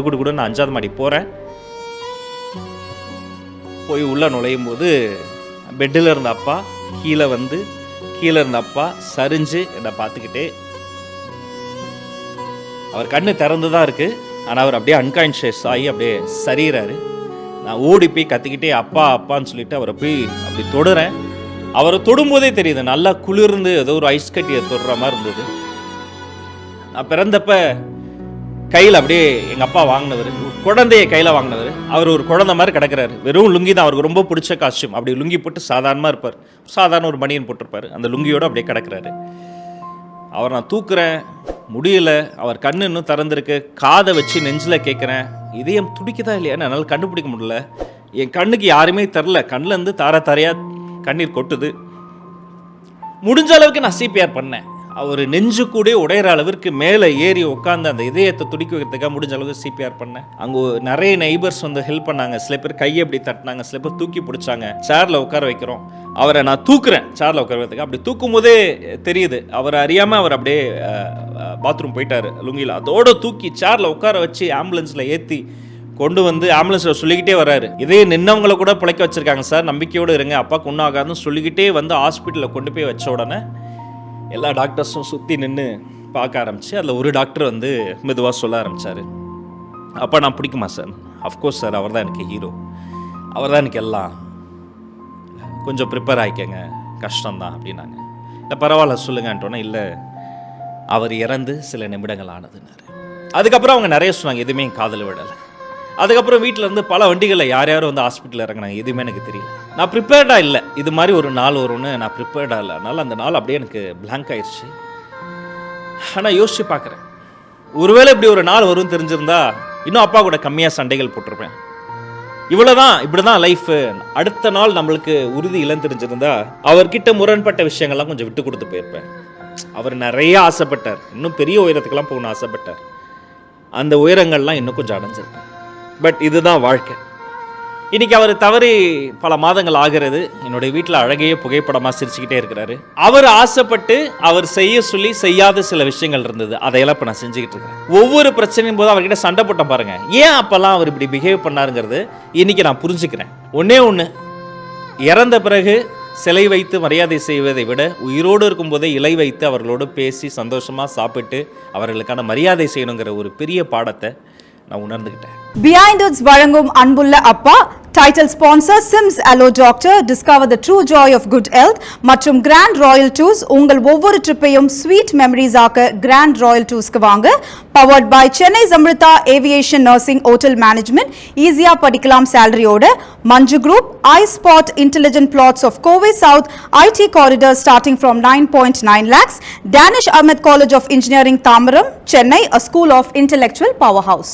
குடு நான் 5வது மாடி போகிறேன். போய் உள்ளே நுழையும் போது பெட்டில் இருந்த அப்பா கீழே இருந்த அப்பா சரிஞ்சு என்னை பார்த்துக்கிட்டே, அவர் கண்ணு திறந்து தான் இருக்குது, ஆனால் அவர் அப்படியே அன்கான்ஷியஸ் ஆகி அப்படியே சரிகிறாரு. நான் ஓடி போய் கத்திக்கிட்டே அப்பான்னு சொல்லிட்டு அவரை போய் அப்படி தொடுறேன். அவரை தொடும்போதே தெரியுது நல்லா குளிர்ந்து ஏதோ ஒரு ஐஸ் கட்டியை தொடுற மாதிரி இருந்தது. நான் பிறந்தப்ப கையில் அப்படியே எங்கள் அப்பா வாங்கினவர், குழந்தைய கையில் வாங்கினவர், அவர் ஒரு குழந்தை மாதிரி கிடக்கிறாரு. வெறும் லுங்கி தான், அவருக்கு ரொம்ப பிடிச்ச காஸ்டியூம். அப்படி லுங்கி போட்டு சாதாரணமாக இருப்பார், சாதாரண ஒரு பனியன் போட்டிருப்பார், அந்த லுங்கியோடு அப்படியே கிடக்கிறாரு. அவர் நான் தூக்குறேன், முடியல. அவர் கண்ணு இன்னும் திறந்திருக்கு. காதை வச்சு நெஞ்சில் கேட்குறேன், இதயம் துடிக்குதா இல்லையான்னு என்னால் கண்டுபிடிக்க முடியல. என் கண்ணுக்கு யாருமே தெரில, கண்ணிலேருந்து தாரையாக கண்ணீர் கொட்டுது. முடிஞ்ச அளவுக்கு நான் சிபிஆர் பண்ணேன். அவர் நெஞ்சு கூட உடையிற அளவிற்கு மேலே ஏறி உட்காந்து அந்த இதயத்தை துடிக்க வைக்கிறதுக்காக முடிஞ்ச அளவுக்கு சிபிஆர் பண்ணேன். அங்கே நிறைய நெய்பர்ஸ் வந்து ஹெல்ப் பண்ணாங்க. சில பேர் கையை அப்படி தட்டினாங்க, சில பேர் தூக்கி பிடிச்சாங்க. சேரில் உட்கார வைக்கிறோம். அவரை நான் தூக்குறேன் சேரில் உட்கார வைக்கிறதுக்கு. அப்படி தூக்கும் போதே தெரியுது, அவர் அறியாமல் அவர் அப்படியே பாத்ரூம் போயிட்டார் லுங்கியில். அதோடு தூக்கி சேரில் உட்கார வச்சு ஆம்புலன்ஸில் ஏற்றி கொண்டு வந்து ஆம்புலன்ஸில் சொல்லிக்கிட்டே வர்றாரு, இதே நின்னவங்களை கூட பிழைக்க வச்சுருக்காங்க சார், நம்பிக்கையோடு இருங்க, அப்பாவுக்கு ஒன்றும் ஆகாதுன்னு சொல்லிக்கிட்டே வந்து ஹாஸ்பிட்டலில் கொண்டு போய் வச்ச உடனே எல்லா டாக்டர்ஸும் சுற்றி நின்று பார்க்க ஆரம்பிச்சு. அதில் ஒரு டாக்டர் வந்து மெதுவாக சொல்ல ஆரம்பித்தார், அப்பா நான் பிடிக்குமா சார்? அஃப்கோர்ஸ் சார், அவர் தான் எனக்கு ஹீரோ, அவர் தான் எனக்கு எல்லாம், கொஞ்சம் ப்ரிப்பேர் ஆகிக்கங்க, கஷ்டம்தான் அப்படின்னாங்க. இல்லை பரவாயில்ல சொல்லுங்கன்ட்டோன்னா, இல்லை அவர் இறந்து சில நிமிடங்கள் ஆனதுன்னாரு. அதுக்கப்புறம் அவங்க நிறைய சொன்னாங்க, எதுவுமே காதல் விடலை. அதுக்கப்புறம் வீட்டில் இருந்து பல வண்டிகளில் யார் வந்து ஹாஸ்பிட்டலில் இறங்கினாங்க, எதுவுமே எனக்கு தெரியல. நான் ப்ரிப்பேர்டாக இல்லை, இது மாதிரி ஒரு நாள் வரும்னு நான் ப்ரிப்பேர்டாக இல்லை. அதனால் அந்த நாள் அப்படியே எனக்கு பிளாங்க் ஆயிடுச்சு. ஆனால் யோசிச்சு பார்க்குறேன், ஒருவேளை இப்படி ஒரு நாள் வரும்னு தெரிஞ்சிருந்தா இன்னும் அப்பா கூட கம்மியாக சண்டைகள் போட்டிருப்பேன். இவ்வளோதான், இப்படி தான் லைஃபு. அடுத்த நாள் நம்மளுக்கு உறுதி இல்லைன்னு தெரிஞ்சிருந்தா அவர்கிட்ட முரண்பட்ட விஷயங்கள்லாம் கொஞ்சம் விட்டு கொடுத்து போயிருப்பேன். அவர் நிறைய ஆசைப்பட்டார், இன்னும் பெரிய உயரத்துக்கெல்லாம் போகணும்னு ஆசைப்பட்டார். அந்த உயரங்கள்லாம் இன்னும் கொஞ்சம் அடைஞ்சிருப்பேன். பட் இதுதான் வாழ்க்கை. இன்றைக்கி அவர் தவறி பல மாதங்கள் ஆகிறது. என்னுடைய வீட்டில் அழகையே புகைப்படமாக சிரிச்சுக்கிட்டே இருக்கிறாரு. அவர் ஆசைப்பட்டு அவர் செய்ய சொல்லி செய்யாத சில விஷயங்கள் இருந்தது, அதையெல்லாம் இப்போ நான் செஞ்சுக்கிட்டு இருக்கிறேன். ஒவ்வொரு பிரச்சனையும் போது அவர்கிட்ட சண்டை போட்டேன் பாருங்க, ஏன் அப்போல்லாம் அவர் இப்படி பிஹேவ் பண்ணாருங்கிறது இன்றைக்கி நான் புரிஞ்சுக்கிறேன். ஒன்று இறந்த பிறகு சிலை வைத்து மரியாதை செய்வதை விட உயிரோடு இருக்கும்போதே இலை வைத்து அவர்களோடு பேசி சந்தோஷமாக சாப்பிட்டு அவர்களுக்கான மரியாதை செய்யணுங்கிற ஒரு பெரிய பாடத்தை நான் உணர்ந்துக்கிட்டேன். Behind Us வழங்கும் அன்புள்ள அப்பா title sponsor SIMS hello doctor, discover the true joy of good health மற்றும் கிராண்ட் ராயல் டூர்ஸ். உங்கள் ஒவ்வொரு ட்ரிப்பையும் ஸ்வீட் மெமரிஸ் ஆக்க கிராண்ட் ராயல் டூர்ஸ்க்கு வாங்க. Powered by Chennai Amirtha aviation nursing hotel management, ஈஸியா படிக்கலாம் சேலரியோட. Manju group, I spot intelligent flats of Kovai south, IT corridor starting from 9.9 lakhs. Danish Ahmed College of Engineering Tamaram, Chennai, a school of intellectual powerhouse.